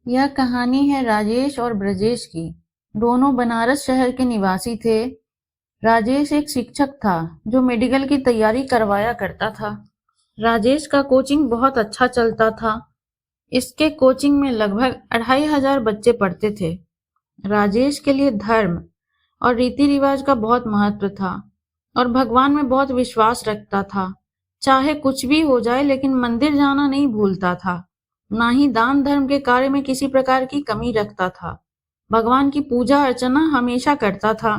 यह कहानी है राजेश और ब्रजेश की। दोनों बनारस शहर के निवासी थे। राजेश एक शिक्षक था जो मेडिकल की तैयारी करवाया करता था। राजेश का कोचिंग बहुत अच्छा चलता था। इसके कोचिंग में लगभग 2500 बच्चे पढ़ते थे। राजेश के लिए धर्म और रीति रिवाज का बहुत महत्व था और भगवान में बहुत विश्वास रखता था। चाहे कुछ भी हो जाए लेकिन मंदिर जाना नहीं भूलता था। ना ही दान धर्म के कार्य में किसी प्रकार की कमी रखता था। भगवान की पूजा अर्चना हमेशा करता था।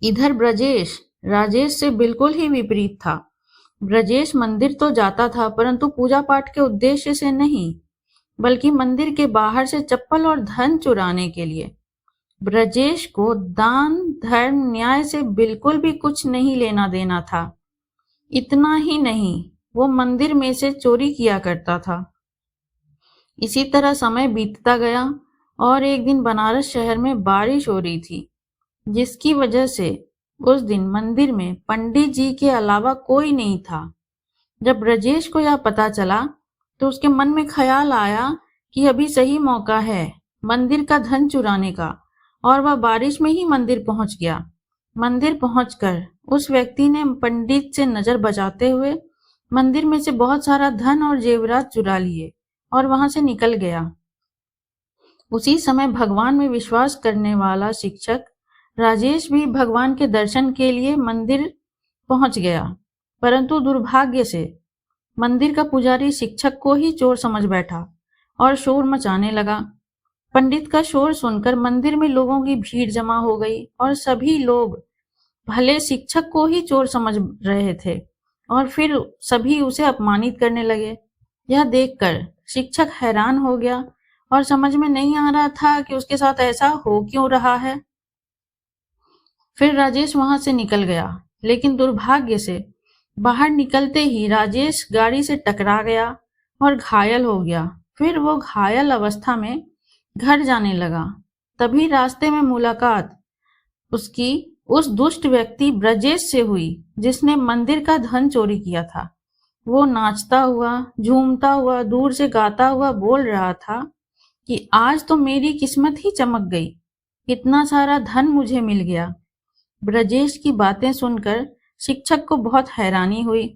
इधर ब्रजेश राजेश से बिल्कुल ही विपरीत था। ब्रजेश मंदिर तो जाता था परंतु पूजा पाठ के उद्देश्य से नहीं, बल्कि मंदिर के बाहर से चप्पल और धन चुराने के लिए। ब्रजेश को दान धर्म न्याय से बिल्कुल भी कुछ नहीं लेना देना था। इतना ही नहीं, वो मंदिर में से चोरी किया करता था। इसी तरह समय बीतता गया और एक दिन बनारस शहर में बारिश हो रही थी, जिसकी वजह से उस दिन मंदिर में पंडित जी के अलावा कोई नहीं था। जब ब्रजेश को यह पता चला तो उसके मन में ख्याल आया कि अभी सही मौका है मंदिर का धन चुराने का, और वह बारिश में ही मंदिर पहुंच गया। मंदिर पहुंचकर उस व्यक्ति ने पंडित से नजर बचाते हुए मंदिर में से बहुत सारा धन और जेवरात चुरा लिए और वहां से निकल गया। उसी समय भगवान में विश्वास करने वाला शिक्षक राजेश भी भगवान के दर्शन के लिए मंदिर पहुंच गया, परंतु दुर्भाग्य से मंदिर का पुजारी शिक्षक को ही चोर समझ बैठा और शोर मचाने लगा। पंडित का शोर सुनकर मंदिर में लोगों की भीड़ जमा हो गई और सभी लोग भले शिक्षक को ही चोर समझ रहे थे और फिर सभी उसे अपमानित करने लगे। यह देखकर शिक्षक हैरान हो गया और समझ में नहीं आ रहा था कि उसके साथ ऐसा हो क्यों रहा है। फिर राजेश वहां से निकल गया, लेकिन दुर्भाग्य से बाहर निकलते ही राजेश गाड़ी से टकरा गया और घायल हो गया। फिर वो घायल अवस्था में घर जाने लगा। तभी रास्ते में मुलाकात उसकी उस दुष्ट व्यक्ति ब्रजेश से हुई जिसने मंदिर का धन चोरी किया था। वो नाचता हुआ झूमता हुआ दूर से गाता हुआ बोल रहा था कि आज तो मेरी किस्मत ही चमक गई, इतना सारा धन मुझे मिल गया। ब्रजेश की बातें सुनकर शिक्षक को बहुत हैरानी हुई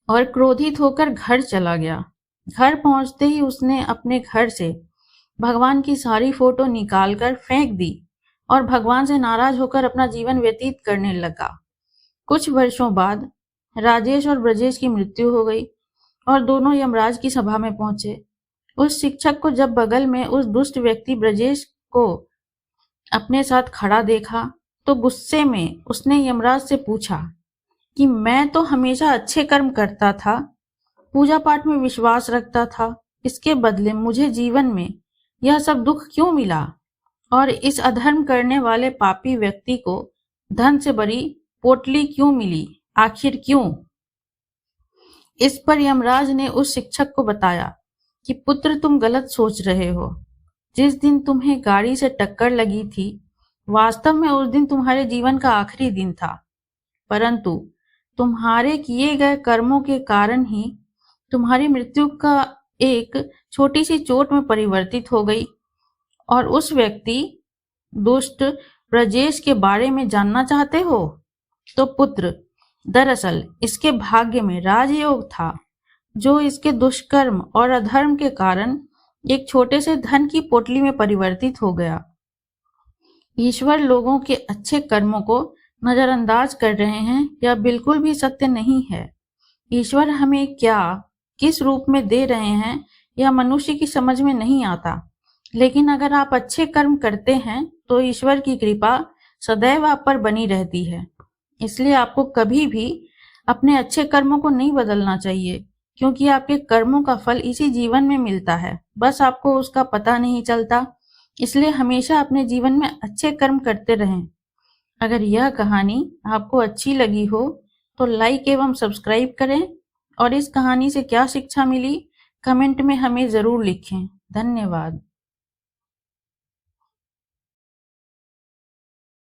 और क्रोधित होकर घर चला गया। घर पहुंचते ही उसने अपने घर से भगवान की सारी फोटो निकालकर फेंक दी और भगवान से नाराज होकर अपना जीवन व्यतीत करने लगा। कुछ वर्षों बाद राजेश और ब्रजेश की मृत्यु हो गई और दोनों यमराज की सभा में पहुंचे। उस शिक्षक को जब बगल में उस दुष्ट व्यक्ति ब्रजेश को अपने साथ खड़ा देखा तो गुस्से में उसने यमराज से पूछा कि मैं तो हमेशा अच्छे कर्म करता था, पूजा पाठ में विश्वास रखता था, इसके बदले मुझे जीवन में यह सब दुख क्यों मिला और इस अधर्म करने वाले पापी व्यक्ति को धन से भरी पोटली क्यों मिली, आखिर क्यों? इस पर यमराज ने उस शिक्षक को बताया कि पुत्र तुम गलत सोच रहे हो। जिस दिन तुम्हें गाड़ी से टक्कर लगी थी, वास्तव में उस दिन तुम्हारे जीवन का आखिरी दिन था, परंतु तुम्हारे किए गए कर्मों के कारण ही तुम्हारी मृत्यु का एक छोटी सी चोट में परिवर्तित हो गई। और उस व्यक्ति दुष्ट ब्रजेश के बारे में जानना चाहते हो? तो पुत्र, दरअसल इसके भाग्य में राजयोग था जो इसके दुष्कर्म और अधर्म के कारण एक छोटे से धन की पोटली में परिवर्तित हो गया। ईश्वर लोगों के अच्छे कर्मों को नजरअंदाज कर रहे हैं, यह बिल्कुल भी सत्य नहीं है। ईश्वर हमें क्या किस रूप में दे रहे हैं यह मनुष्य की समझ में नहीं आता, लेकिन अगर आप अच्छे कर्म करते हैं तो ईश्वर की कृपा सदैव आप पर बनी रहती है। इसलिए आपको कभी भी अपने अच्छे कर्मों को नहीं बदलना चाहिए, क्योंकि आपके कर्मों का फल इसी जीवन में मिलता है, बस आपको उसका पता नहीं चलता। इसलिए हमेशा अपने जीवन में अच्छे कर्म करते रहें। अगर यह कहानी आपको अच्छी लगी हो तो लाइक एवं सब्सक्राइब करें और इस कहानी से क्या शिक्षा मिली कमेंट में हमें जरूर लिखें। धन्यवाद।